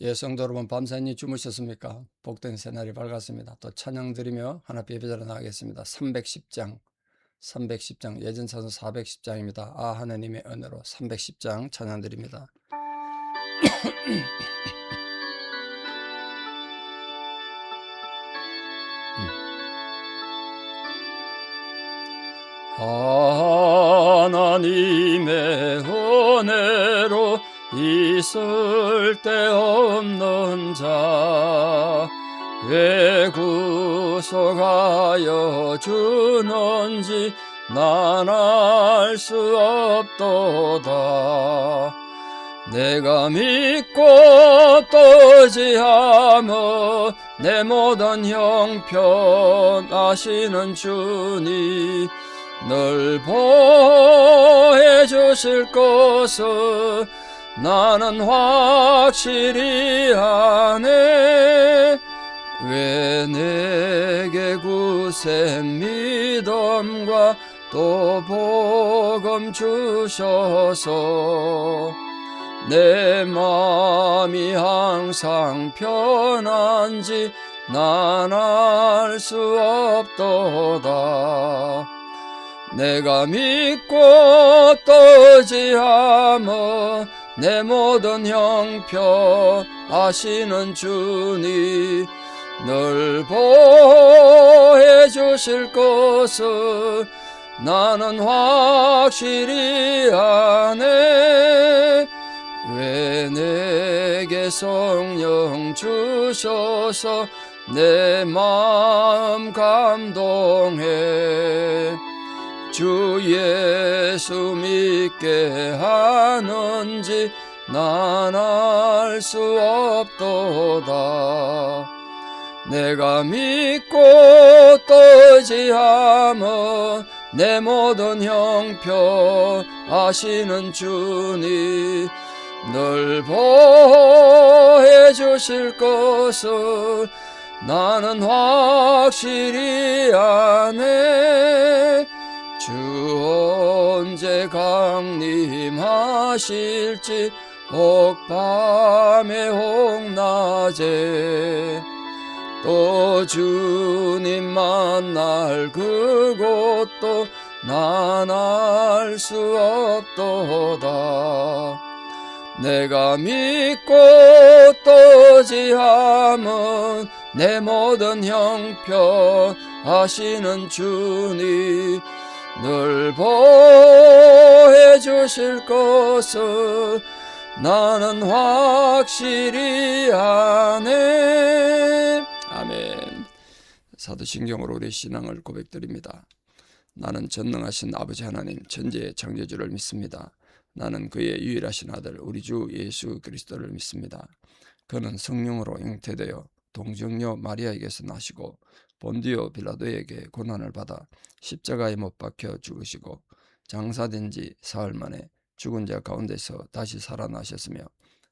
예, 성도 여러분, 밤새니 주무셨습니까? 복된 새날이 밝았습니다. 또 찬양 드리며 하나님 예배자로 나가겠습니다. 310장, 310장, 예전 찬송 410장입니다. 아, 하나님의 은혜로 310장 찬양 드립니다. 하나님의 은혜로 있을 데 없는 자, 왜 구속하여 주는지 난 알 수 없도다. 내가 믿고 또 의지하며 내 모든 형편 아시는 주니 늘 보호해 주실 것을 나는 확실히 아네. 왜 내게 굳센 믿음과 또 복음 주셔서 내 마음이 항상 편한지 난 알 수 없도다. 내가 믿고 또 의지하며 내 모든 형편 아시는 주니 늘 보호해 주실 것을 나는 확실히 아네. 왜 내게 성령 주셔서 내 마음 감동해 주 예수 믿게 하는지 난 알 수 없도다. 내가 믿고 또 의지하며 내 모든 형편 아시는 주니 늘 보호해 주실 것을 나는 확실히 아네. 주 언제 강림하실지 혹밤에 혹낮에 또 주님 만날 그곳도 난 알 수 없도다. 내가 믿고 또 의지하면 내 모든 형편 아시는 주니 늘 보호해 주실 것을 나는 확실히 아네. 아멘. 사도신경으로 우리 신앙을 고백드립니다. 나는 전능하신 아버지 하나님 천지의 창조주를 믿습니다. 나는 그의 유일하신 아들 우리 주 예수 그리스도를 믿습니다. 그는 성령으로 잉태되어 동정녀 마리아에게서 나시고 본디오 빌라도에게 고난을 받아 십자가에 못 박혀 죽으시고 장사된 지 사흘 만에 죽은 자 가운데서 다시 살아나셨으며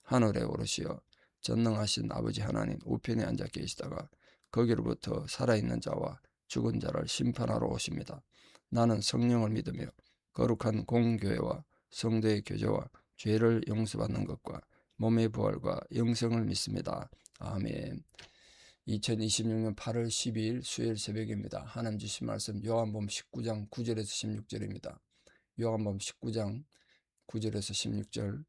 하늘에 오르시어 전능하신 아버지 하나님 우편에 앉아 계시다가 거기로부터 살아있는 자와 죽은 자를 심판하러 오십니다. 나는 성령을 믿으며 거룩한 공교회와 성도의 교제와 죄를 용서받는 것과 몸의 부활과 영생을 믿습니다. 아멘. 2026년 8월 12일 수요일 새벽입니다. 하나님 주신 말씀 요한복음 19장 9절에서 16절입니다. 요한복음 19장 9절에서 16절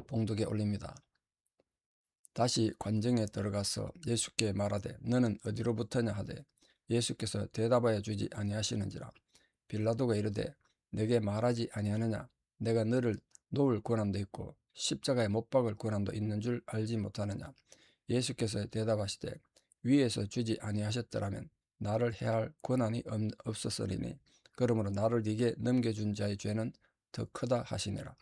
봉독에 올립니다. 다시 관정에 들어가서 예수께 말하되 너는 어디로부터냐 하되 예수께서 대답하여 주지 아니하시는지라. 빌라도가 이르되 내게 말하지 아니하느냐. 내가 너를 놓을 권한도 있고 십자가에 못 박을 권한도 있는 줄 알지 못하느냐. 예수께서 대답하시되 위에서 주지 아니하셨더라면 나를 해할 권한이 없었으리니 그러므로 나를 네게 넘겨준 자의 죄는 더 크다 하시니라.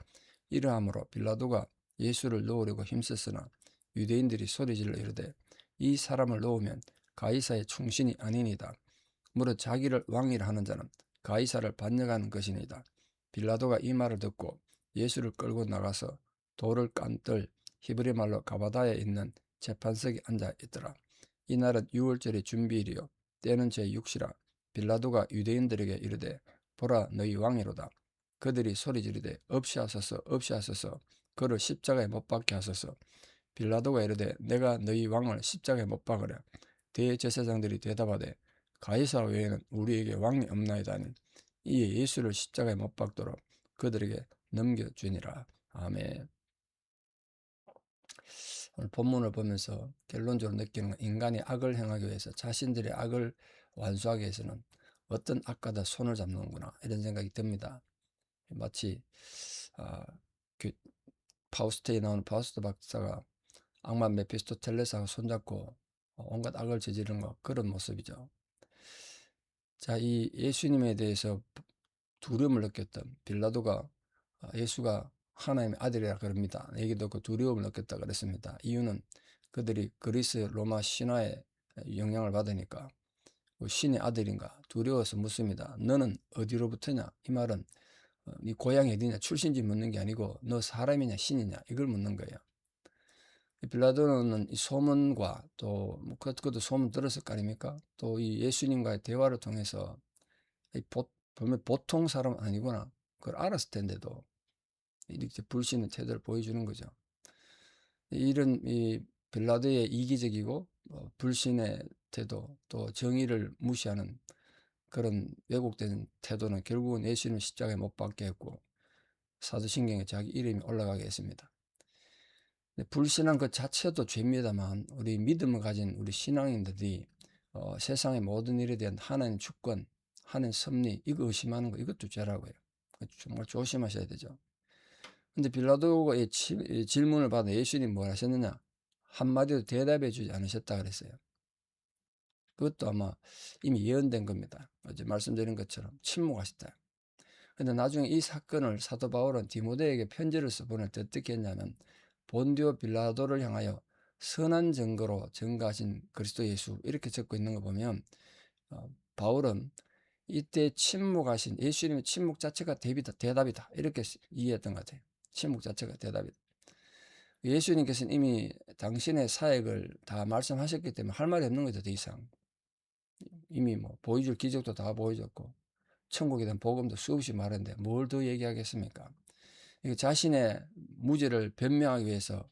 이러함으로 빌라도가 예수를 놓으려고 힘썼으나 유대인들이 소리질러 이르되 이 사람을 놓으면 가이사의 충신이 아니니이다. 무릇 자기를 왕이라 하는 자는 가이사를 반역하는 것이니이다. 빌라도가 이 말을 듣고 예수를 끌고 나가서 돌을 깐뜰 히브리 말로 가바다에 있는 재판석에 앉아 있더라. 이날은 유월절의 준비일이요 때는 제6시라. 빌라도가 유대인들에게 이르되 보라 너희 왕이로다. 그들이 소리 지르되 없이 하소서 없이 하소서. 그를 십자가에 못 박게 하소서. 빌라도가 이르되 내가 너희 왕을 십자가에 못 박으랴. 대제사장들이 대답하되 가이사 외에는 우리에게 왕이 없나이다 하니 이에 예수를 십자가에 못 박도록 그들에게 넘겨주니라. 아멘. 오늘 본문을 보면서 결론적으로 느끼는 건 인간이 악을 행하기 위해서 자신들의 악을 완수하기 위해서는 어떤 악과도 손을 잡는구나 이런 생각이 듭니다. 마치 그 파우스트에 나오는 파우스트 박사가 악마 메피스토텔레스하고 손잡고 온갖 악을 저지르는 것 그런 모습이죠. 자, 이 예수님에 대해서 두려움을 느꼈던 빌라도가 예수가 하나님의 아들이라 그럽니다. 얘기도 그 두려움을 느꼈다 그랬습니다. 이유는 그들이 그리스 로마 신화의 영향을 받으니까 그 신의 아들인가 두려워서 묻습니다. 너는 어디로부터냐? 이 말은 네 고향이 어디냐 출신지 묻는 게 아니고 너 사람이냐 신이냐 이걸 묻는 거예요. 빌라도는 이 소문과 또 그것도 소문 들었을 거 아닙니까? 또 이 예수님과의 대화를 통해서 보면 보통 사람 아니구나 그걸 알았을 텐데도 이렇게 불신의 태도를 보여주는 거죠. 이런 이 빌라도의 이기적이고 불신의 태도 또 정의를 무시하는 그런 왜곡된 태도는 결국은 예수님 십자가에 못 박게 했고 사도신경에 자기 이름이 올라가게 했습니다. 불신한 것 자체도 죄입니다만 우리 믿음을 가진 우리 신앙인들이 세상의 모든 일에 대한 하나님 주권, 하나님 섭리 이거 의심하는 거 이것도 죄라고요. 정말 조심하셔야 되죠. 근데 빌라도가 이 질문을 받아 예수님이 뭘 하셨느냐? 한마디도 대답해 주지 않으셨다 그랬어요. 그것도 아마 이미 예언된 겁니다. 어제 말씀드린 것처럼 침묵하셨다. 근데 나중에 이 사건을 사도 바울은 디모데에게 편지를 써 보낼 때 어떻게 했냐면 본디오 빌라도를 향하여 선한 증거로 증거하신 그리스도 예수 이렇게 적고 있는 거 보면 바울은 이때 침묵하신 예수님의 침묵 자체가 대답이다 이렇게 이해했던 것 같아요. 침묵 자체가 대답이다. 예수님께서는 이미 당신의 사역을 다 말씀하셨기 때문에 할 말이 없는 거죠. 더 이상 이미 뭐 보여줄 기적도 다 보여줬고 천국에 대한 복음도 수없이 말했는데 뭘 더 얘기하겠습니까? 자신의 무죄를 변명하기 위해서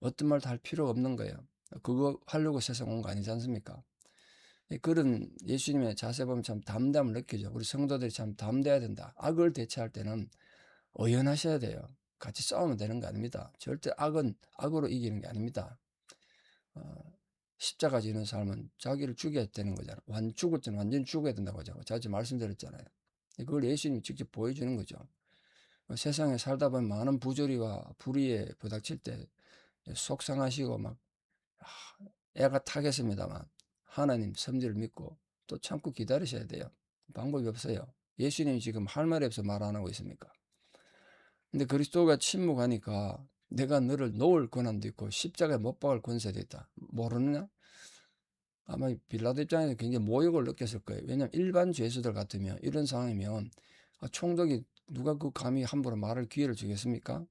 어떤 말도 할 필요가 없는 거예요. 그거 하려고 세상 온 거 아니지 않습니까? 그런 예수님의 자세 보면 참 담대함을 느끼죠. 우리 성도들이 참 담대해야 된다. 악을 대처할 때는 의연하셔야 돼요. 같이 싸우면 되는 거 아닙니다. 절대 악은 악으로 이기는 게 아닙니다. 십자가 지는 삶은 자기를 죽여야 되는 거잖아요. 죽을 때는 완전히 죽어야 된다고 하죠. 자주 말씀드렸잖아요. 그걸 예수님이 직접 보여주는 거죠. 세상에 살다 보면 많은 부조리와 불의에 부닥칠 때 속상하시고 막 애가 타겠습니다만 하나님 섭리를 믿고 또 참고 기다리셔야 돼요. 방법이 없어요. 예수님이 지금 할 말이 없어 말 안 하고 있습니까? 근데 그리스도가 침묵하니까 내가 너를 놓을 권한도 있고 십자가에 못 박을 권세도 있다. 모르느냐? 아마 빌라도 입장에서 굉장히 모욕을 느꼈을 거예요. 왜냐하면 일반 죄수들 같으면 이런 상황이면 총독이 누가 그 감히 함부로 말할 기회를 주겠습니까?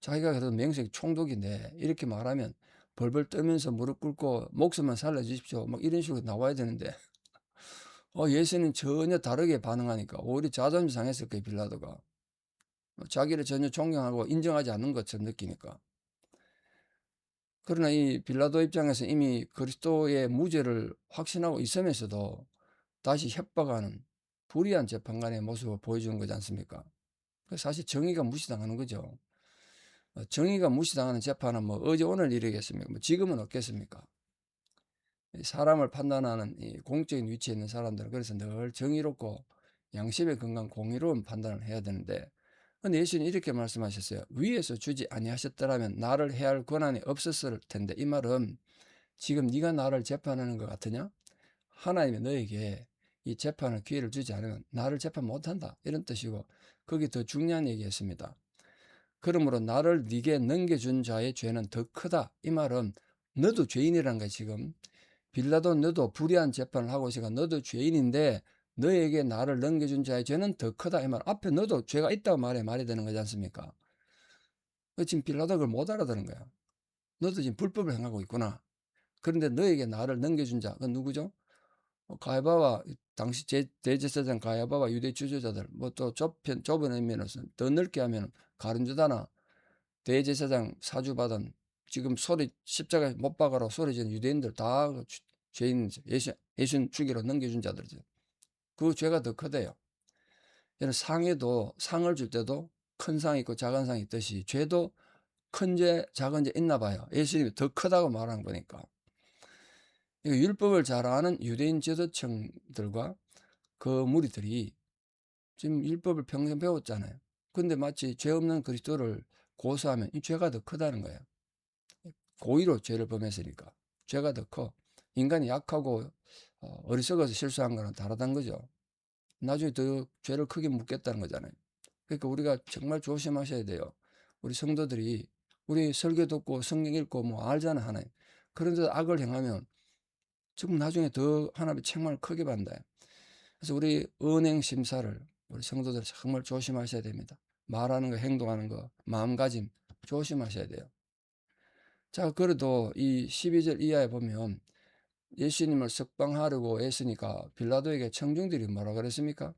자기가 그래도 맹세히 총독인데 이렇게 말하면 벌벌 떨면서 무릎 꿇고 목숨만 살려주십시오. 막 이런 식으로 나와야 되는데 예수는 전혀 다르게 반응하니까 오히려 자존심 상했을 거예요. 빌라도가. 자기를 전혀 존경하고 인정하지 않는 것처럼 느끼니까. 그러나 이 빌라도 입장에서 이미 그리스도의 무죄를 확신하고 있으면서도 다시 협박하는 불의한 재판관의 모습을 보여주는 거지 않습니까? 사실 정의가 무시당하는 거죠. 정의가 무시당하는 재판은 뭐 어제 오늘 일이겠습니까? 뭐 지금은 없겠습니까? 사람을 판단하는 이 공적인 위치에 있는 사람들은 그래서 늘 정의롭고 양심의 건강 공의로운 판단을 해야 되는데 근데 예수님이 이렇게 말씀하셨어요. 위에서 주지 아니하셨더라면 나를 해할 권한이 없었을 텐데 이 말은 지금 네가 나를 재판하는 것 같으냐? 하나님이 너에게 이 재판을 기회를 주지 않으면 나를 재판 못한다 이런 뜻이고 거기 더 중요한 얘기했습니다. 그러므로 나를 네게 넘겨준 자의 죄는 더 크다. 이 말은 너도 죄인이라는 거야 지금. 빌라도 너도 불의한 재판을 하고 있으니까 너도 죄인인데 너에게 나를 넘겨준 자의 죄는 더 크다. 이 말 앞에 너도 죄가 있다고 말이 되는 거지 않습니까? 지금 빌라도 그걸 못 알아듣는 거야. 너도 지금 불법을 행하고 있구나. 그런데 너에게 나를 넘겨준 자, 그건 누구죠? 가야바와 당시 대제사장 가야바와 유대 지도자들 뭐 또 좁은 의미로서 더 넓게 하면 가룟유다나 대제사장 사주받은 지금 소리 십자가에 못 박아라 소리 지른 유대인들 다 죄인 예수 죽이러 넘겨준 자들이죠. 그 죄가 더 크대요. 저는 상에도 상을 줄 때도 큰 상 있고 작은 상 있듯이 죄도 큰 죄 작은 죄 있나 봐요. 예수님이 더 크다고 말하는 거니까. 율법을 잘 아는 유대인 지도층들과 그 무리들이 지금 율법을 평생 배웠잖아요. 근데 마치 죄 없는 그리스도를 고소하면 이 죄가 더 크다는 거예요. 고의로 죄를 범했으니까 죄가 더 커. 인간이 약하고 어리석어서 실수한 거는 다르다는 거죠. 나중에 더 죄를 크게 묻겠다는 거잖아요. 그러니까 우리가 정말 조심하셔야 돼요. 우리 성도들이 우리 설교 듣고 성경 읽고 뭐 알잖아 하나님. 그런데 악을 행하면 지금 나중에 더 하나님의 책망을 크게 받는다. 그래서 우리 은행 심사를 우리 성도들 정말 조심하셔야 됩니다. 말하는 거, 행동하는 거, 마음가짐 조심하셔야 돼요. 자, 그래도 이 12절 이하에 보면 예수님을 석방하려고 애쓰니까 빌라도에게 청중들이 뭐라 그랬습니까?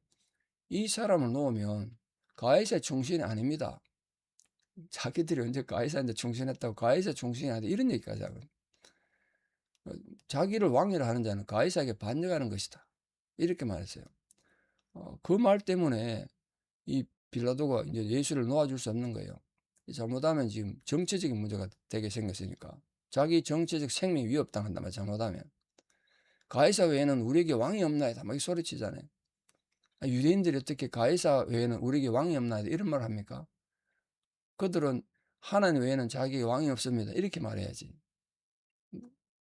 이 사람을 놓으면 가이사의 충신이 아닙니다. 자기들이 언제 가이사한테 충신했다고 가이사 충신이 아니다 이런 얘기까지 하거든요. 자기를 왕이라 하는 자는 가이사에게 반역하는 것이다. 이렇게 말했어요. 그 말 때문에 이 빌라도가 이제 예수를 놓아줄 수 없는 거예요. 잘못하면 지금 정치적인 문제가 되게 생겼으니까 자기 정치적 생명이 위협당한단 말이야. 잘못하면 가이사 외에는 우리에게 왕이 없나이다 막 소리치잖아요. 유대인들이 어떻게 가이사 외에는 우리에게 왕이 없나이다 이런 말 합니까? 그들은 하나님 외에는 자기에게 왕이 없습니다 이렇게 말해야지.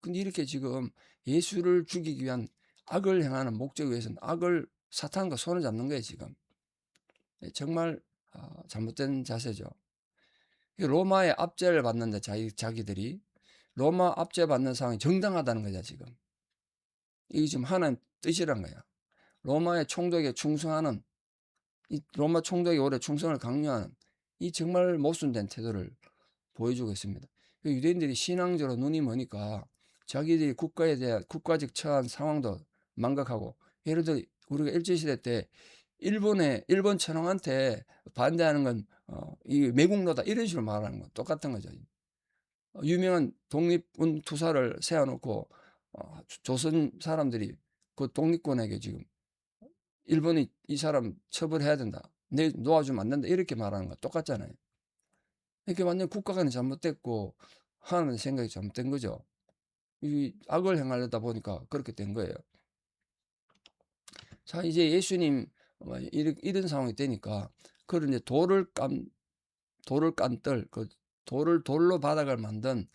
근데 이렇게 지금 예수를 죽이기 위한 악을 행하는 목적에 의해서는 악을 사탄과 손을 잡는 거예요 지금. 정말 잘못된 자세죠. 로마의 압제를 받는데 자기들이 로마 압제받는 상황이 정당하다는 거죠 지금. 이게 지금 하나님 뜻이란 거야. 로마의 총독에 충성하는 이 로마 총독이 오래 충성을 강요하는 이 정말 모순된 태도를 보여주고 있습니다. 유대인들이 신앙적으로 눈이 머니까 자기들이 국가에 대한 국가적 처한 상황도 망각하고 예를 들어 우리가 일제시대 때 일본 천황한테 반대하는 건 이 매국노다 이런 식으로 말하는 건 똑같은 거죠. 유명한 독립운 투사를 세워놓고 조선 사람들이 그 독립군에게 지금 일본이 이 사람 처벌해야 된다. 내 놓아주면 안 된다. 이렇게 말하는 거 똑같잖아요. 이렇게 완전 국가관이 잘못됐고 하나님의 생각이 잘못된 거죠. 이 악을 행하려다 보니까 그렇게 된 거예요. 자, 이제 예수님 이런 상황이 되니까 그런 이제 돌을 깐떨 그 돌을 돌로 바닥을 만든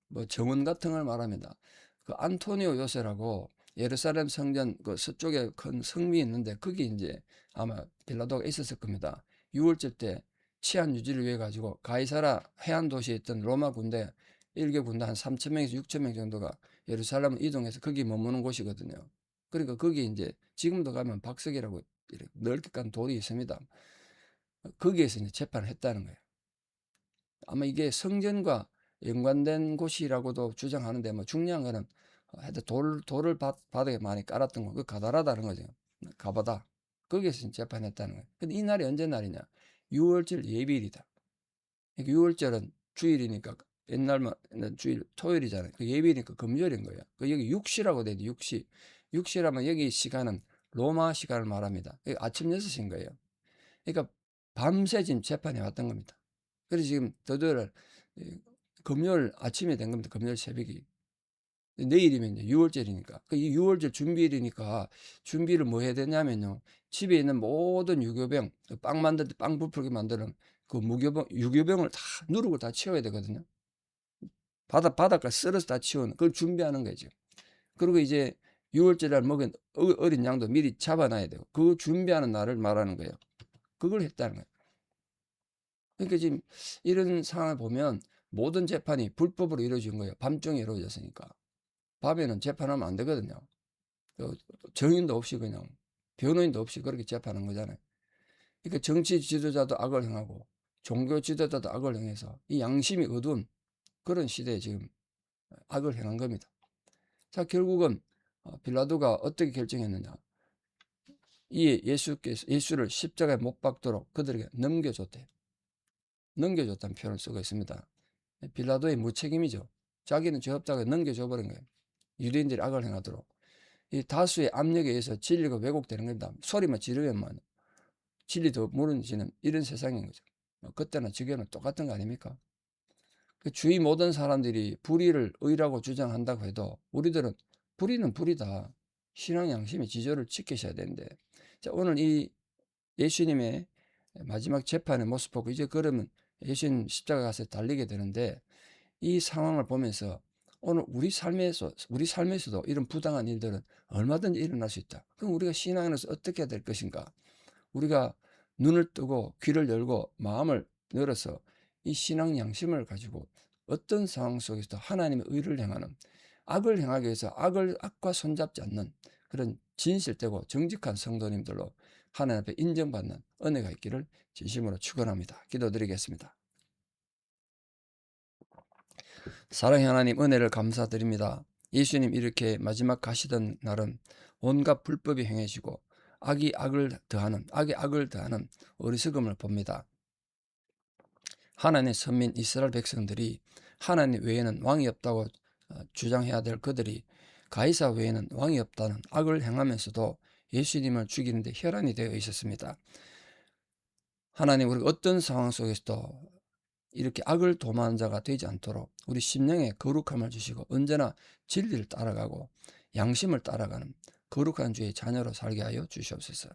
뭐 정원 같은 걸 말합니다. 그 안토니오 요새라고 예루살렘 성전 그 서쪽에 큰 성이 있는데 거기 이제 아마 빌라도가 있었을 겁니다. 6월절 때 치안 유지를 위해 가지고 가이사라 해안 도시에 있던 로마 군대 일개 군대 한 3,000명에서 6,000명 정도가 예루살렘을 이동해서 거기 머무는 곳이거든요. 그러니까 거기 이제 지금도 가면 박석이라고 이렇게 넓게 깐 돌이 있습니다. 거기에서 이제 재판을 했다는 거예요. 아마 이게 성전과 연관된 곳이라고도 주장하는데 뭐 중요한 거는 하여튼 돌을 바닥에 많이 깔았던 거, 그 가다라다는 거죠. 가바다. 거기에서 재판했다는 거예요. 근데 이 날이 언제 날이냐? 6월절 예비일이다. 6월절은 주일이니까 옛날만 주일 토요일이잖아요. 그 예비일이니까 금요일인 거예요. 그 여기 육시라고 돼 있는데 육시라면 여기 시간은 로마 시간을 말합니다. 아침 6시인 거예요. 그러니까 밤새 지금 재판해 왔던 겁니다. 그래서 지금 더더를 금요일 아침에 된 겁니다. 금요일 새벽이. 내일이면 이제 6월절이니까. 이 6월절 준비일이니까 준비를 뭐 해야 되냐면요. 집에 있는 모든 유교병, 빵 만들 때 빵 부풀게 만드는 그 유교병을 다 누룩을 다 치워야 되거든요. 바닷가 썰어서 다 치우는 그걸 준비하는 거죠. 그리고 이제 6월절에 먹은 어린 양도 미리 잡아놔야 되고 그 준비하는 날을 말하는 거예요. 그걸 했다는 거예요. 그러니까 지금 이런 상황을 보면 모든 재판이 불법으로 이루어진 거예요. 밤중에 이루어졌으니까. 밤에는 재판하면 안 되거든요. 정인도 없이 그냥 변호인도 없이 그렇게 재판한 거잖아요. 그러니까 정치 지도자도 악을 행하고 종교 지도자도 악을 행해서 이 양심이 어두운 그런 시대에 지금 악을 행한 겁니다. 자, 결국은 빌라도가 어떻게 결정했느냐. 이 예수를 십자가에 못 박도록 그들에게 넘겨줬대요. 넘겨줬다는 표현을 쓰고 있습니다. 빌라도의 무책임이죠. 자기는 죄 없다고 넘겨줘 버린 거예요. 유대인들이 악을 행하도록. 이 다수의 압력에 의해서 진리가 왜곡되는 겁니다. 소리만 지르면 진리도 무너지는 이런 세상인 거죠. 그때나 지금은 똑같은 거 아닙니까? 그 주위 모든 사람들이 불의를 의라고 주장한다고 해도 우리들은 불의는 불이다. 신앙 양심의 지조를 지키셔야 되는데, 자, 오늘 이 예수님의 마지막 재판의 모습 보고 이제 그러면 예수님 십자가 가서 달리게 되는데, 이 상황을 보면서 오늘 우리 삶에서도 이런 부당한 일들은 얼마든지 일어날 수 있다. 그럼 우리가 신앙인으로서 어떻게 해야 될 것인가? 우리가 눈을 뜨고 귀를 열고 마음을 열어서 이 신앙 양심을 가지고 어떤 상황 속에서도 하나님의 의를 행하는, 악을 행하기 위해서 악과 손잡지 않는 그런 진실되고 정직한 성도님들로 하나님 앞에 인정받는 은혜가 있기를 진심으로 축원합니다. 기도드리겠습니다. 사랑의 하나님, 은혜를 감사드립니다. 예수님 이렇게 마지막 가시던 날은 온갖 불법이 행해지고 악이 악을 더하는 어리석음을 봅니다. 하나님의 선민 이스라엘 백성들이 하나님 외에는 왕이 없다고 주장해야 될 그들이 가이사 외에는 왕이 없다는 악을 행하면서도 예수님을 죽이는데 혈안이 되어 있었습니다. 하나님, 우리가 어떤 상황 속에서도 이렇게 악을 도모하는 자가 되지 않도록 우리 심령에 거룩함을 주시고 언제나 진리를 따라가고 양심을 따라가는 거룩한 주의 자녀로 살게 하여 주시옵소서.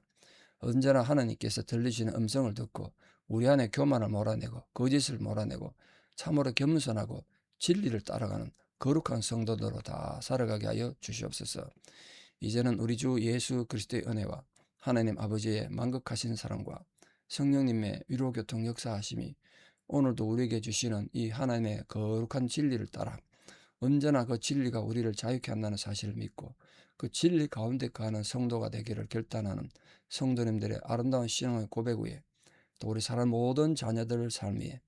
언제나 하나님께서 들리시는 음성을 듣고 우리 안에 교만을 몰아내고 거짓을 몰아내고 참으로 겸손하고 진리를 따라가는 거룩한 성도들로 다 살아가게 하여 주시옵소서. 이제는 우리 주 예수 그리스도의 은혜와 하나님 아버지의 만극하신 사랑과 성령님의 위로교통 역사하심이 오늘도 우리에게 주시는 이 하나님의 거룩한 진리를 따라 언제나 그 진리가 우리를 자유케 한다는 사실을 믿고 그 진리 가운데 거하는 성도가 되기를 결단하는 성도님들의 아름다운 신앙의 고백 위에 또 우리 사람 모든 자녀들 삶 위에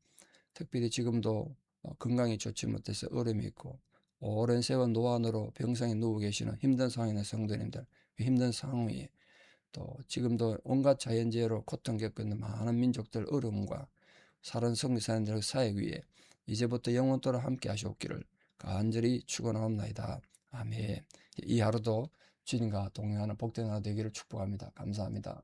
특별히 지금도 건강이 좋지 못해서 어려움이 있고 오랜 세월 노안으로 병상에 누워 계시는 힘든 상황에 있는 성도님들, 그 힘든 상황 위에 또 지금도 온갖 자연재해로 고통 겪고 있는 많은 민족들 어려움과 사는 성리사님들의 사역 위에 이제부터 영원토록 함께 하시옵기를 간절히 축원하옵나이다. 아멘. 이 하루도 주님과 동행하는 복된 하루 되기를 축복합니다. 감사합니다.